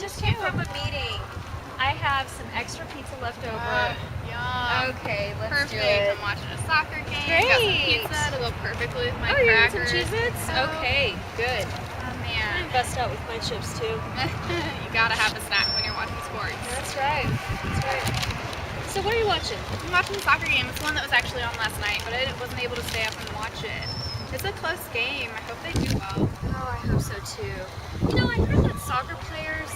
just came from a meeting. I have some extra pizza left over. Yum. Okay, let's Perfect. do it. I'm watching a soccer game. Great. Got some pizza to go perfectly with my Oh, you got crackers. some Cheez-Its? So, Okay, good. Oh I'm man. bust out with my chips too. You gotta have a snack when you're watching sports. That's right. That's right. So what are you watching? I'm watching the soccer game. It's the one that was actually on last night, but I wasn't able to stay up and watch it. It's a close game. I hope they do well. Oh, I hope so too. You know, I heard that soccer players,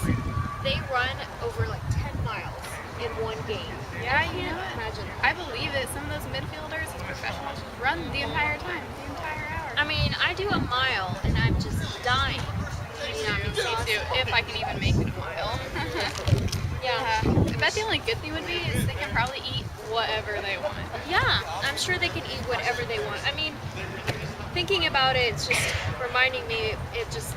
they run over like 10 miles in one game. Yeah, I you know can't what? imagine it. I believe it. Some of those midfielders, those professionals, run the entire time, the entire hour. I mean, I do a mile and I'm just dying. Me too. If I can even make it a mile. Yeah. I bet the only good thing would be is they can probably eat whatever they want. Yeah, I'm sure they can eat whatever they want. I mean, thinking about it, it's just reminding me, it just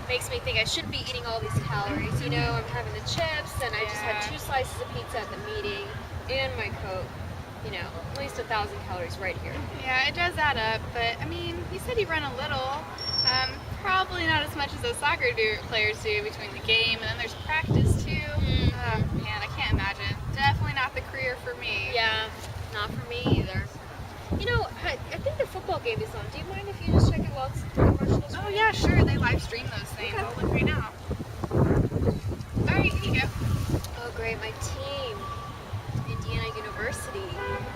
makes me think I shouldn't be eating all these calories. You know, I'm having the chips and I just had 2 slices of pizza at the meeting and my Coke. You know, at least 1,000 calories right here. Yeah, it does add up, but I mean, you said you run a little. Probably not as much as those soccer players do between the game, and then there's practice too. Oh, man, I can't imagine. Definitely not the career for me. Yeah, not for me either. You know, I think the football game is on. Do you mind if you just check it while it's commercials? Oh yeah, sure. They live stream those things. Okay. I'll look right now. All right, here you go. Oh, great. My team, Indiana University.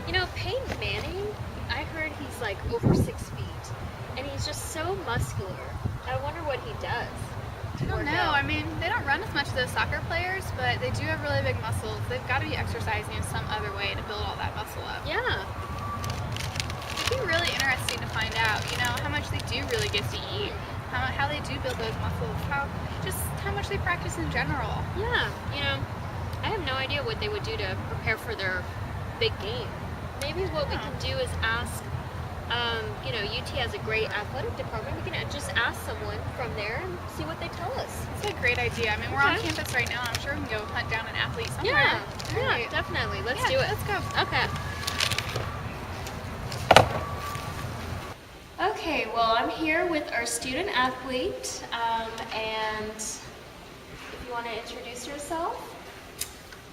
You know, Peyton Manning, I heard he's like over 6 feet, and he's just so muscular. I wonder what he does. I don't know. I mean, they don't run as much as those soccer players, but they do have really big muscles. They've got to be exercising in some other way to build all that muscle up. Yeah. It'd be really interesting to find out, you know, how much they do really get to eat, how they do build those muscles, how much they practice in general. Yeah. You know, I have no idea what they would do to prepare for their big game. Maybe what we can do is ask, you know, UT has a great athletic department. We can just ask someone from there and see what they tell us. It's a great idea. I mean, we're on campus right now. I'm sure we can go hunt down an athlete somewhere. Yeah, Right. definitely. Let's Yeah, do it. let's go. Okay. Okay, well, I'm here with our student athlete, and if you want to introduce yourself.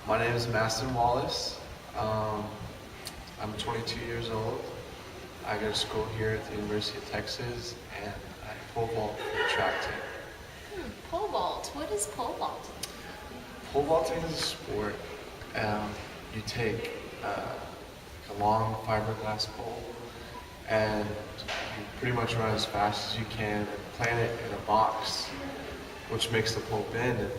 My name is Maston Wallace. I'm 22 years old. I go to school here at the University of Texas, and I pole vault for the track team. Pole vault. What is pole vault? Pole vaulting is a sport. You take a long fiberglass pole, and you pretty much run as fast as you can and plant it in a box, which makes the pole bend, and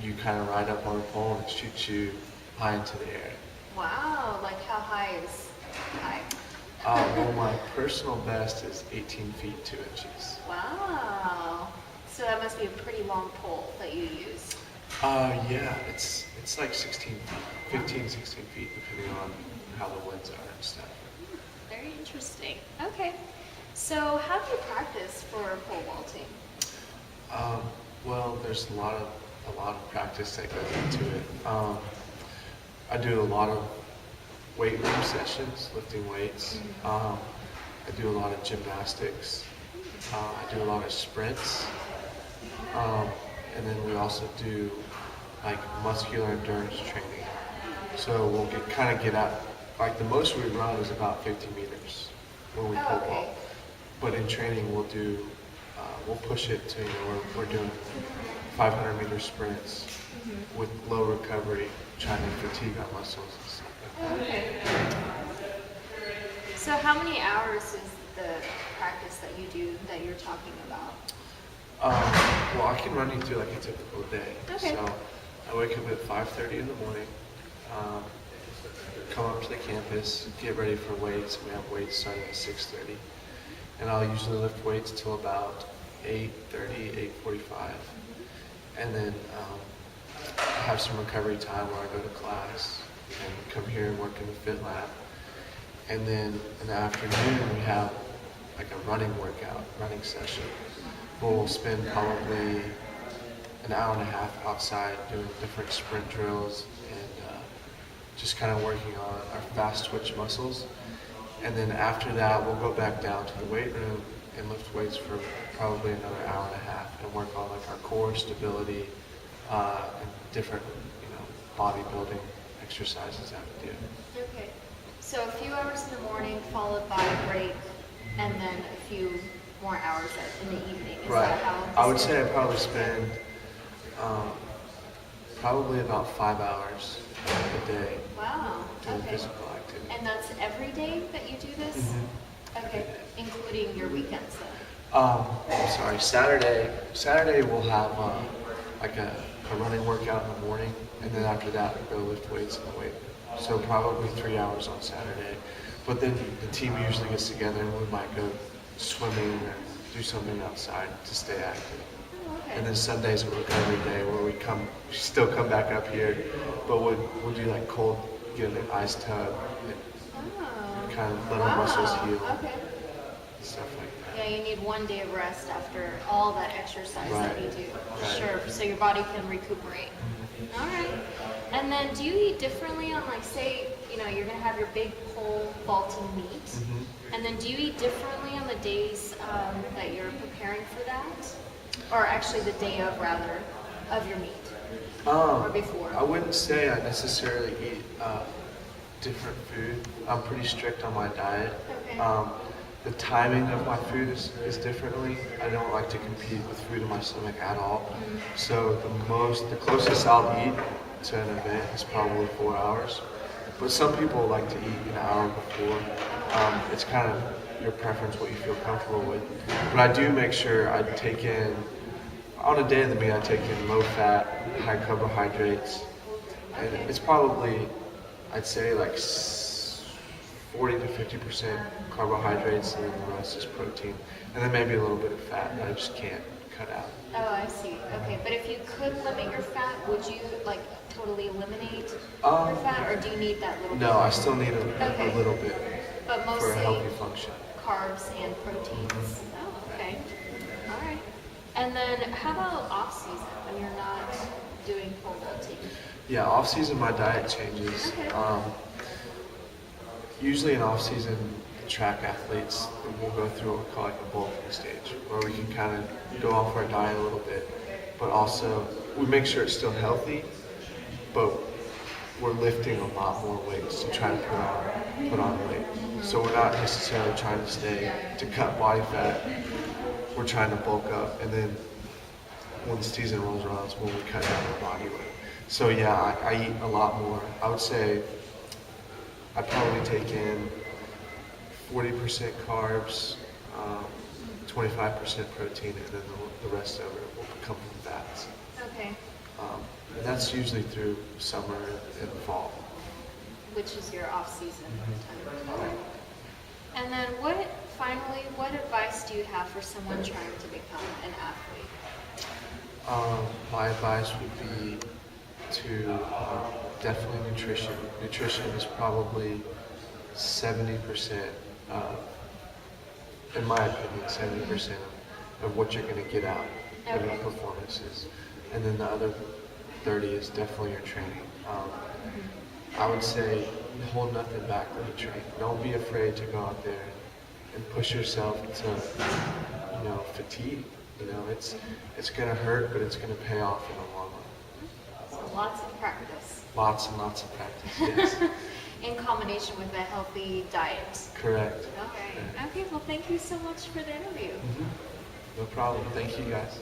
you kind of ride up on the pole and it shoots you high into the air. Wow, like how high is high? Well, my personal best is 18 feet 2 inches. Wow. So that must be a pretty long pole that you use. Yeah, it's like 16 feet, 15, 16 feet, depending on how the winds are and stuff. Very interesting. Okay. So how do you practice for pole vaulting? Well, there's a lot of practice that goes into it. I do a lot of weight room sessions, lifting weights. I do a lot of gymnastics. I do a lot of sprints. And then we also do like muscular endurance training. So we'll get out, like the most we run is about 50 meters when we pole vault. But in training we'll push it to, you know, we're doing 500 meter sprints with low recovery, trying to fatigue our muscles and stuff like that. Okay. So how many hours is the practice that you do that you're talking about? Well, I can run you through like a typical day. Okay. So I wake up at 5:30 in the morning, come up to the campus, get ready for weights. We have weights starting at 6:30, and I'll usually lift weights till about 8:30, 8:45, and then have some recovery time where I go to class and come here and work in the fit lab. And then in the afternoon we have like a running session. We'll spend probably an hour and a half outside doing different sprint drills and just kind of working on our fast twitch muscles. And then after that, we'll go back down to the weight room and lift weights for probably another hour and a half and work on like our core stability, and different, bodybuilding exercises I would do. Okay. So a few hours in the morning followed by a break, and then a few more hours in the evening. Is Right. that how? I would say I probably spend probably about 5 hours a day Wow. doing Okay. physical activity. And that's every day that you do this? Mhm. Okay. Including your weekends then? I'm sorry. Saturday we'll have like a running workout in the morning, and then after that we go lift weights in the weight room. So probably 3 hours on Saturday. But then the team usually gets together and we might go swimming or do something outside to stay active. Oh, okay. And then Sundays we work every day where we still come back up here, but we'll do like get in an ice tub, and Oh. kind of let our muscles heal, Okay. stuff like that. Yeah, you need one day of rest after all that exercise that you do. Right. Sure, so your body can recuperate. All right. And then do you eat differently on, like, say, you're going to have your big pole vaulting meet, and then do you eat differently on the days that you're preparing for that? Or actually the day of, rather, of your meet? Or before? I wouldn't say I necessarily eat different food. I'm pretty strict on my diet. Okay. The timing of my food is differently. I don't like to compete with food in my stomach at all. So the closest I'll eat to an event is probably 4 hours. But some people like to eat an hour before. It's kind of your preference, what you feel comfortable with. But I do make sure I take in, on a day of the meet, I take in low fat, high carbohydrates. And it's probably, I'd say like 40 to 50% carbohydrates, and then the rest is protein. And then maybe a little bit of fat that I just can't cut out. Oh, I see. Okay, but if you could limit your fat, would you totally eliminate your fat, or do you need that little bit? No, I still need Okay. a little bit But for mostly a healthy function. carbs and proteins. Oh, okay. All right. And then how about off season when you're not doing pole vaulting? Yeah, off season my diet changes. Okay. Usually in off season, the track athletes will go through what we call like a bulking stage, where we can kind of go off our diet a little bit, but also we make sure it's still healthy, but we're lifting a lot more weights to try to put on weight. So we're not necessarily trying to cut body fat. We're trying to bulk up, and then when the season rolls around, it's when we cut down our body weight. So yeah, I eat a lot more. I would say I probably take in 40% carbs, 25% protein, and then the rest of it will come from fats. Okay. And that's usually through summer and fall. Which is your off season time. And then what advice do you have for someone trying to become an athlete? My advice would be to definitely nutrition. Nutrition is probably 70%, in my opinion, 70% of what you're going to get out of your performances. And then the other 30 is definitely your training. I would say hold nothing back when you train. Don't be afraid to go out there and push yourself to, fatigue. It's going to hurt, but it's going to pay off in the long run. So lots of practice. Lots and lots of practice, yes. In combination with a healthy diet. Correct. Okay. Okay, well thank you so much for the interview. No problem. Thank you guys.